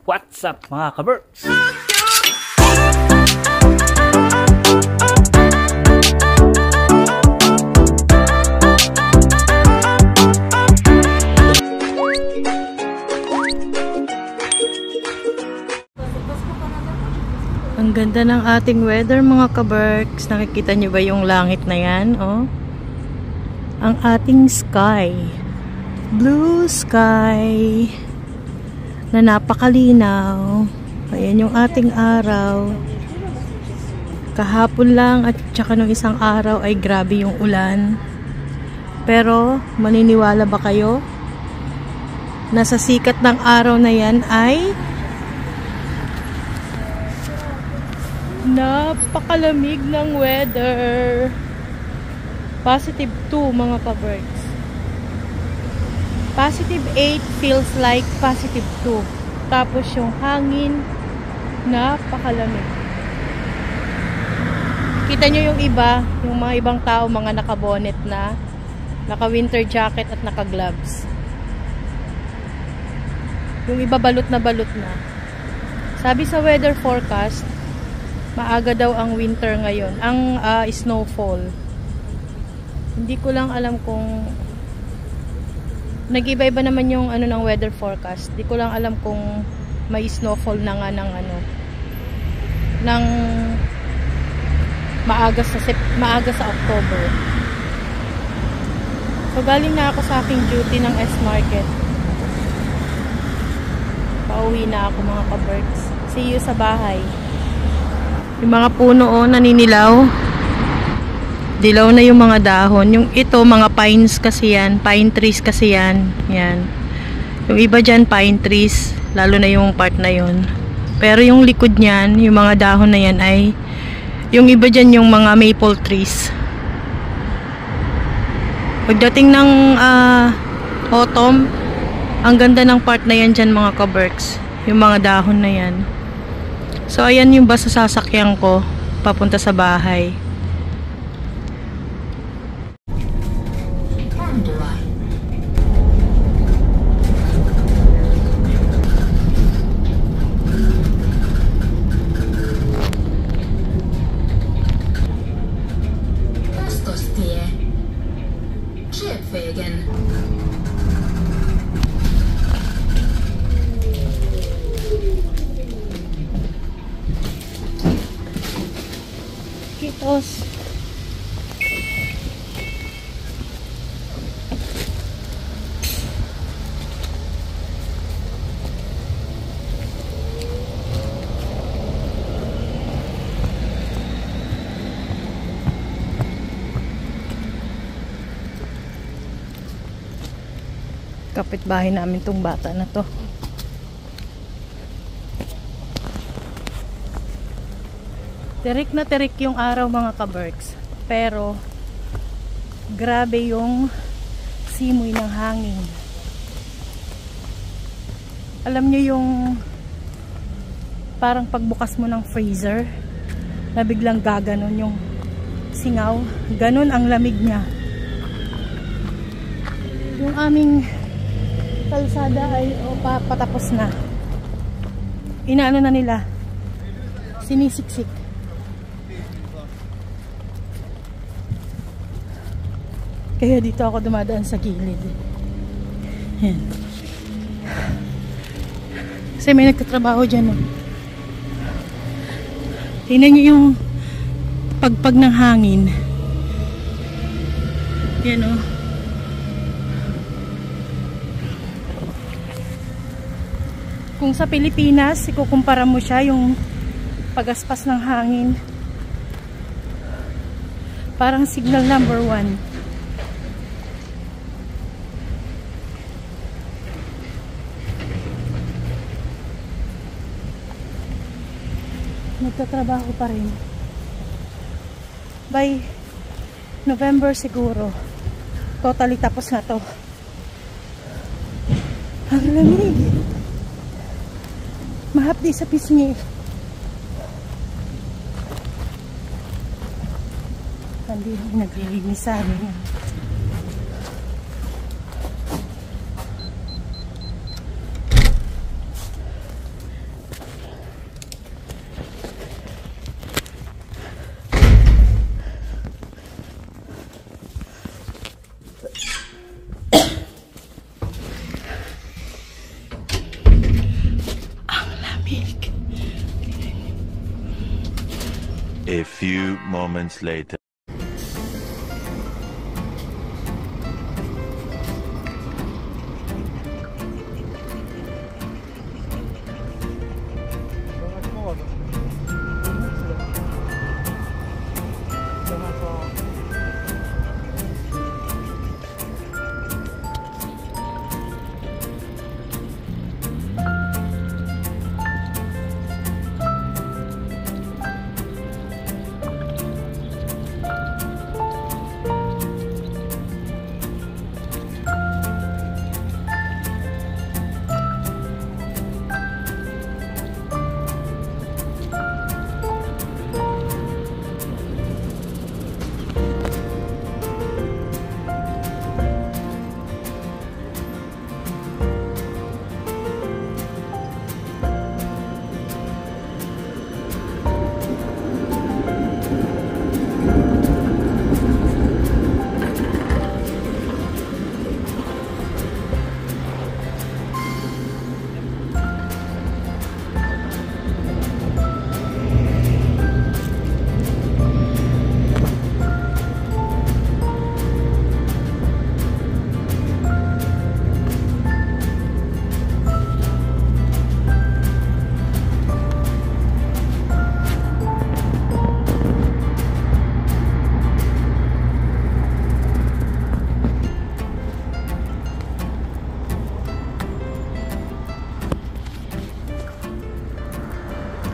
What's up mga ka-Berks? Ang ganda ng ating weather mga ka-Berks. Nakikita niyo ba yung langit na yan? Oh? Ang ating sky. Blue sky. Na napakalinaw. Ayan yung ating araw. Kahapon lang at saka nung isang araw ay grabe yung ulan. Pero maniniwala ba kayo? Nasa sikat ng araw na yan ay napakalamig ng weather. Positive 2 mga ka-Berks. Positive 8 feels like positive 2. Tapos yung hangin, napakalamig. Kita nyo yung iba, yung mga ibang tao, mga naka-bonnet na, naka-winter jacket at naka-gloves. Yung iba balot na balot na. Sabi sa weather forecast, maaga daw ang winter ngayon, ang snowfall. Hindi ko lang alam kung nag-iba-iba naman yung ano ng weather forecast. Di ko lang alam kung may snowfall na nga ng ano ng maaga sa October. So galing na ako sa aking duty ng S-Market. Pauwi na ako mga ka-Berks. See you sa bahay. Yung mga puno naninilaw. Dilaw na yung mga dahon. Yung ito, mga pines kasi yan. Pine trees kasi yan. Yan. Yung iba dyan, pine trees. Lalo na yung part na yun. Pero yung likod niyan, yung mga dahon na yan ay, yung iba dyan yung mga maple trees. Pagdating ng autumn, ang ganda ng part na yan dyan mga ka-Berks. Yung mga dahon na yan. So, ayan yung bus sa sasakyan ko. Papunta sa bahay. Kitos. Kapitbahay namin tong bata na to. Terik na terik yung araw mga ka-Berks. Pero grabe yung simoy ng hangin. Alam nyo yung parang pagbukas mo ng freezer na biglang gaganon yung singaw. Ganon ang lamig niya. Yung aming kalsada ay patapos na. Inaano na nila, sinisiksik. Kaya dito ako dumadaan sa gilid. Yan. Kasi may nagtatrabaho dyan. Tingnan nyo yung pagpag ng hangin. Yan o. Kung sa Pilipinas, ikukumpara mo siya yung pagaspas ng hangin. Parang signal number 1. Nagtatrabaho pa rin. By November siguro, totally tapos na to. Ang lamig. Mahapdi sa pisngi. Hindi naglilinis sa amin. A few moments later.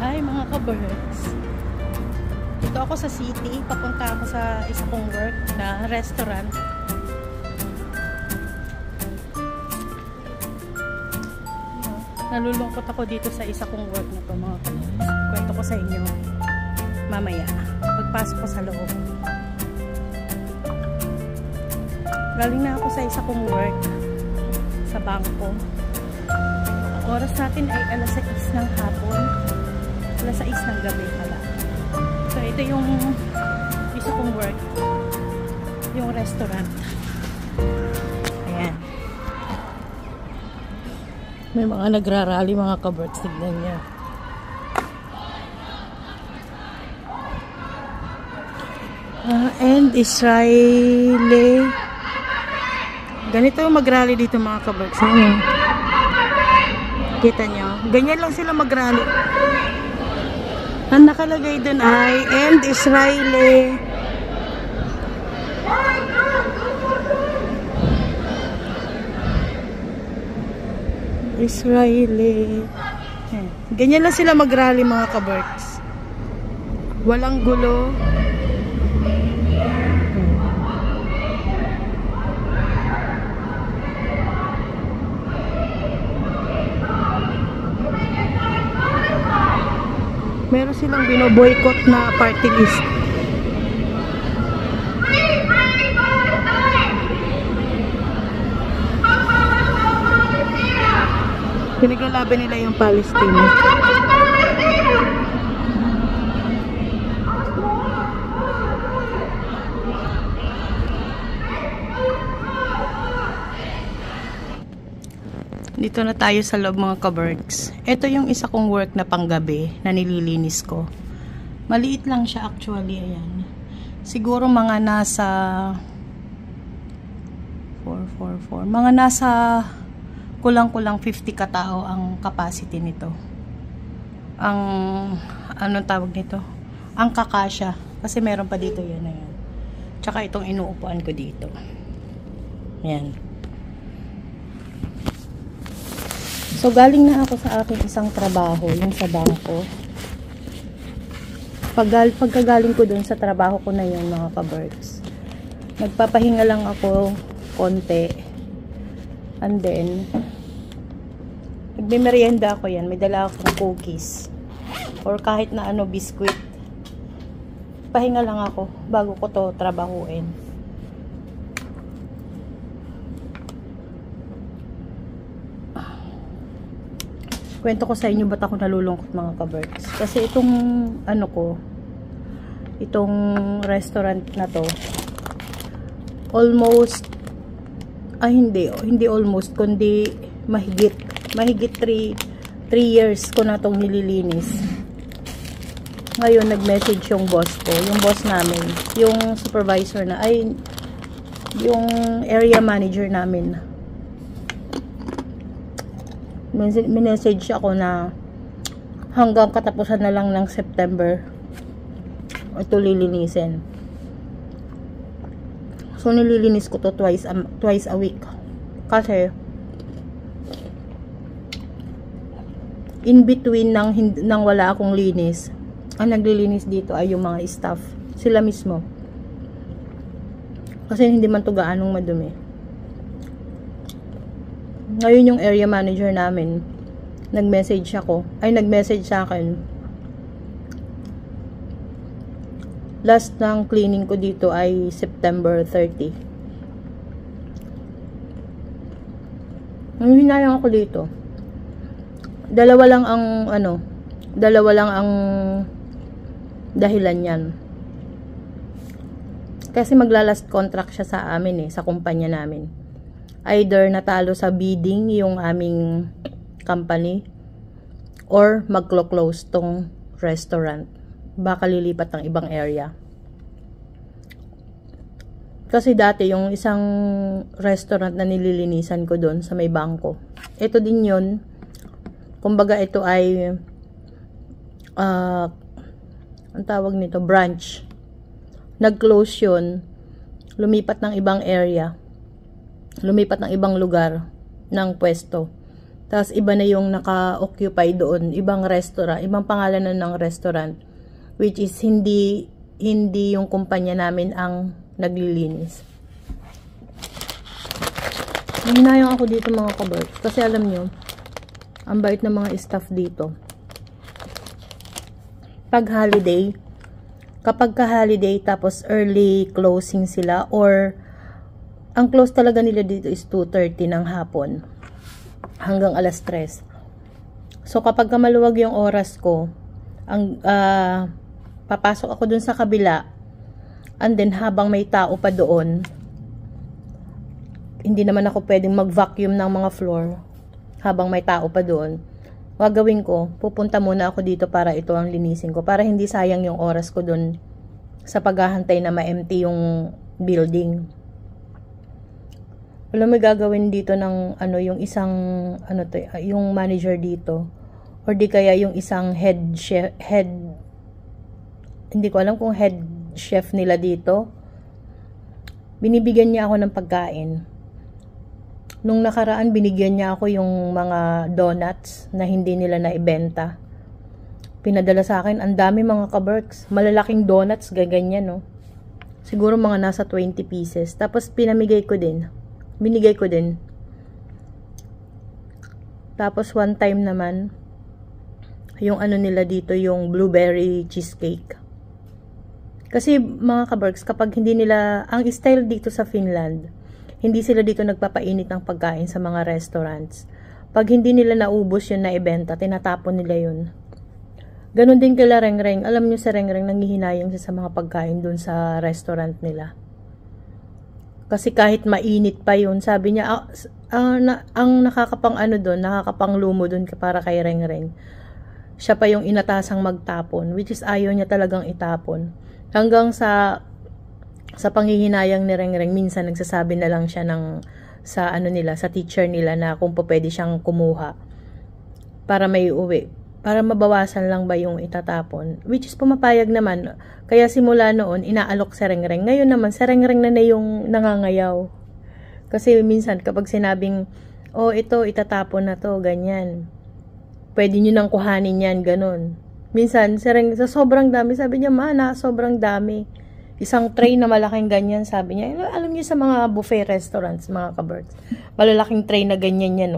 Hi mga ka-birds. Dito ako sa city. Papunta ako sa isa kong work na restaurant. Nalulungkot ako dito sa isa kong work na to mga ka-birds. Kwento ko sa inyo mamaya. Pagpasok ko sa loob. Galing na ako sa isa kong work sa bangko. Oras natin ay alas 6 ng hapon. Alas 6 ng gabi pala. So, ito yung isa kong work. Yung restaurant. Ayan. May mga nagrarally mga ka-birds. Tignan niya. And Israeli. Ganito yung mag-rally dito mga ka-birds. Kita nyo. Ganyan lang sila mag-rally. Ang nakalagay dun ay End Israeli. Israeli. Ganyan lang sila mag-rally mga ka-birds. Walang gulo. Meron silang binoboycott na party list. Pinaglalaban nila yung Palestine. Dito na tayo sa loob mga ka-birds. Ito yung isa kong work na panggabi na nililinis ko. Maliit lang siya actually. Ayan. Siguro mga nasa 444. Mga nasa kulang-kulang 50 katao ang capacity nito. Ang anong tawag nito? Ang kakasya. Kasi meron pa dito yan na yan. Tsaka itong inuupuan ko dito. Ayan. So, galing na ako sa aking isang trabaho, yung sa bangko. Pagkagaling ko dun sa trabaho ko na yun, mga ka-birds, nagpapahinga lang ako konti. And then, nagmimerienda ako yan. May dala akong cookies. Or kahit na ano, biskuit. Pahinga lang ako bago ko to trabahuin. Kwento ko sa inyo ba't ako nalulungkot mga ka-birds. Kasi itong ano ko, itong restaurant na to, almost, hindi almost, kundi mahigit 3 years ko na tong nililinis. Ngayon, nag-message yung boss ko, yung boss namin, yung supervisor na, ay, yung area manager namin. Minessage ako na hanggang katapusan na lang ng September ito lilinisin. So, nililinis ko to twice a week. Kasi, in between nang wala akong linis, ang naglilinis dito ay yung mga staff. Sila mismo. Kasi hindi man to gaanong madumi. Ngayon yung area manager namin, nag-message sa akin. Last ng cleaning ko dito ay September 30. Ang hinayang ako dito. Dalawa lang ang dahilan yan. Kasi maglalast contract siya sa amin sa kumpanya namin. Either natalo sa bidding yung aming company or maglo-close tong restaurant. Baka lilipat ng ibang area. Kasi dati yung isang restaurant na nililinisan ko doon sa may bangko. Ito din yun. Kumbaga ito ay ang tawag nito, branch. Nag-close yun. Lumipat ng ibang area. Lumipat ng ibang lugar ng pwesto. Tapos iba na yung naka-occupy doon. Ibang restaurant. Ibang pangalan na ng restaurant. Which is hindi yung kumpanya namin ang naglilinis. Hinayang ako dito mga kabert. Kasi alam nyo, ang bait ng mga staff dito. Pag holiday, kapag ka-holiday tapos early closing sila or ang close talaga nila dito is 2:30 ng hapon hanggang alas 3. So kapag maluwag yung oras ko, papasok ako dun sa kabila, and then habang may tao pa doon, hindi naman ako pwedeng mag-vacuum ng mga floor habang may tao pa doon. Gagawin ko, pupunta muna ako dito para ito ang linisin ko, para hindi sayang yung oras ko dun sa paghahantay na ma-empty yung building. Wala may gagawin dito ng yung isang yung manager dito, or di kaya yung isang head hindi ko alam kung head chef nila dito. Binibigyan niya ako ng pagkain. Nung nakaraan, binigyan niya ako yung mga donuts na hindi nila naibenta. Pinadala sa akin, ang dami mga kaberks. Malalaking donuts, gaganyan, no? Siguro mga nasa 20 pieces. Tapos, binigay ko din. Tapos, one time naman, yung nila dito, yung blueberry cheesecake. Kasi, mga kaberks, kapag hindi nila, ang style dito sa Finland, hindi sila dito nagpapainit ng pagkain sa mga restaurants. Pag hindi nila naubos yun na ibenta, tinatapon nila yun. Ganon din kila Rengreng. Alam nyo sa Rengreng, nangihinayang siya sa mga pagkain dun sa restaurant nila. Kasi kahit mainit pa yun, sabi niya, ang nakakapang nakakapang lumo dun para kay Rengreng. Siya pa yung inatasang magtapon, which is ayaw niya talagang itapon. Hanggang sa panghihinayang ni Rengreng, minsan nagsasabi na lang siya sa teacher nila na kung pwede siyang kumuha para may uwi, para mabawasan lang ba yung itatapon, which is pumapayag naman. Kaya simula noon inaalok si Rengreng. Ngayon naman si Rengreng na yung nangangayaw, kasi minsan kapag sinabing ito itatapon na to, ganyan, pwede nyo nang kuhanin yan, ganun. Minsan si Rengreng, sa sobrang dami, sabi niya, sobrang dami. Isang tray na malaking ganyan, sabi niya. Alam niyo sa mga buffet restaurants, mga kaberts, malalaking tray na ganyan yan,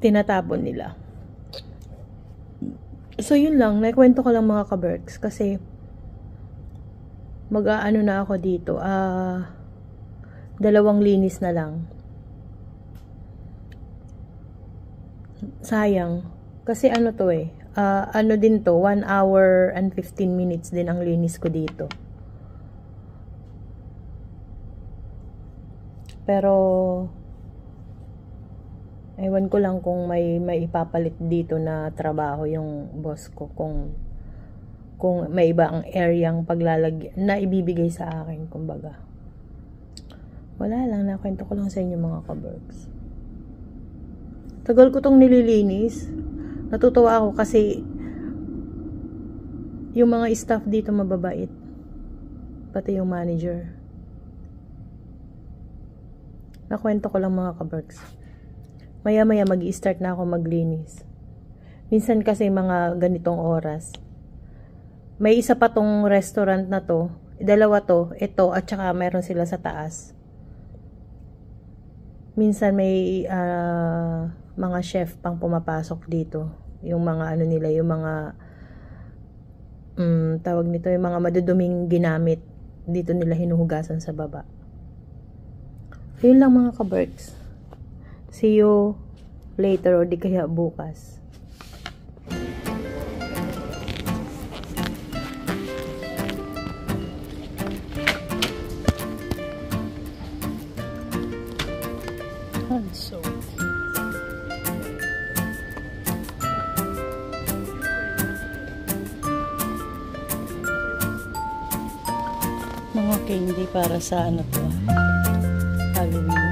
tinatapon nila. So, yun lang. Naikwento ko lang mga kaberts. Kasi, na ako dito. 2 linis na lang. Sayang. Kasi din to, 1 hour and 15 minutes din ang linis ko dito. Pero, ewan ko lang kung may ipapalit dito na trabaho yung boss ko, kung kung may iba ang areang paglalagyan na ibibigay sa akin, kumbaga. Wala lang, nakwento ko lang sa inyo mga kaberks. Tagal ko tong nililinis. Natutuwa ako kasi yung mga staff dito mababait. Pati yung manager. Nakwento ko lang mga kaberks. Maya-maya mag-i-start na ako maglinis. Minsan kasi mga ganitong oras. May isa pa tong restaurant na to. Dalawa to. Ito at saka meron sila sa taas. Minsan may mga chef pang pumapasok dito. Yung mga ano nila, yung mga tawag nito, yung mga maduduming ginamit. Dito nila hinuhugasan sa baba. Yun lang mga kaberks. See you later or di kaya bukas. So mga candy para sa ano to, Halloween.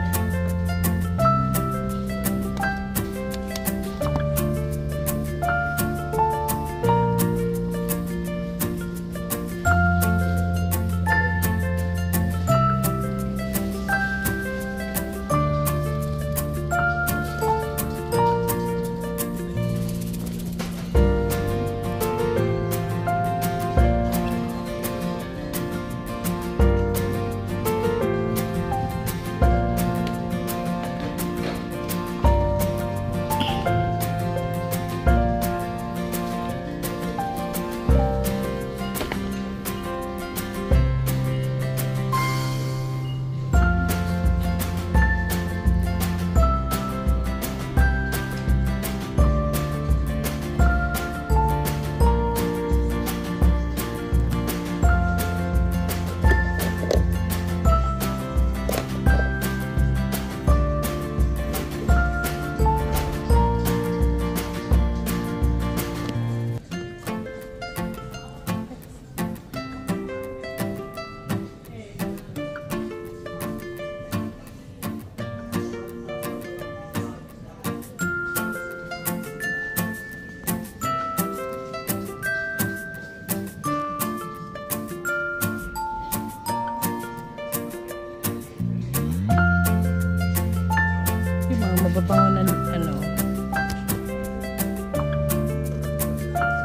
Mababango na ano.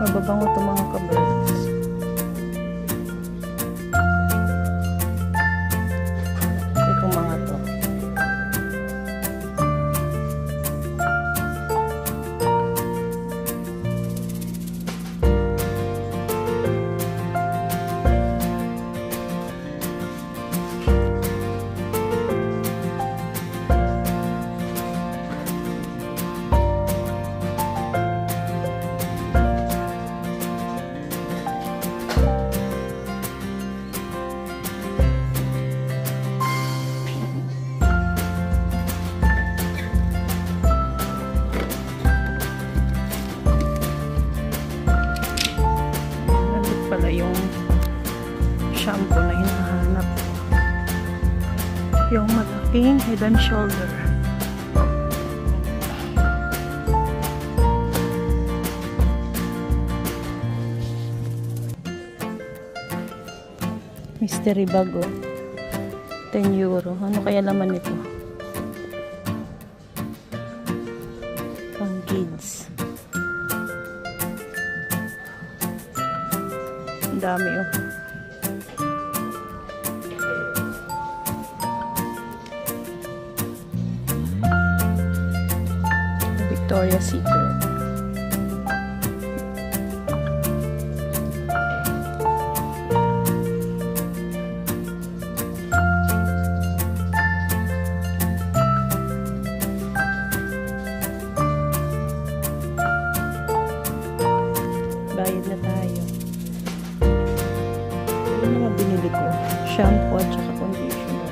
Mababango to mga kaberks. Itong mga to. Pala yung shampoo na hinahanap, yung malaking Head and Shoulder. Mystery bag, oh. 10 euro. Ano kaya laman nito? Pang kids. Dami, oh. Victoria's Secret. Bayad na tayo. Ano naman binili ko? Shampoo at saka conditioner.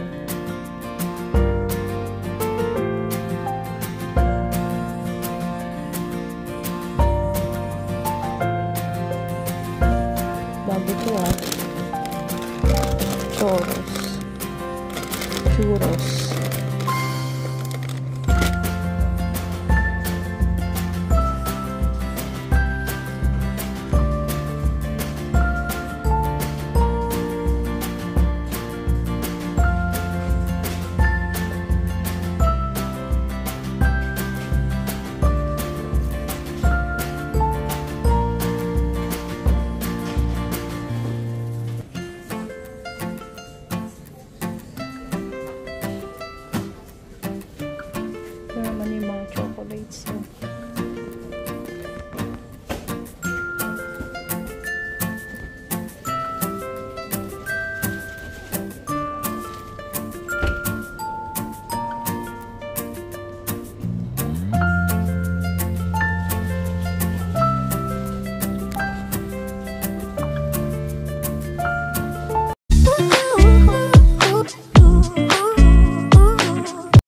ka-birds. Oh.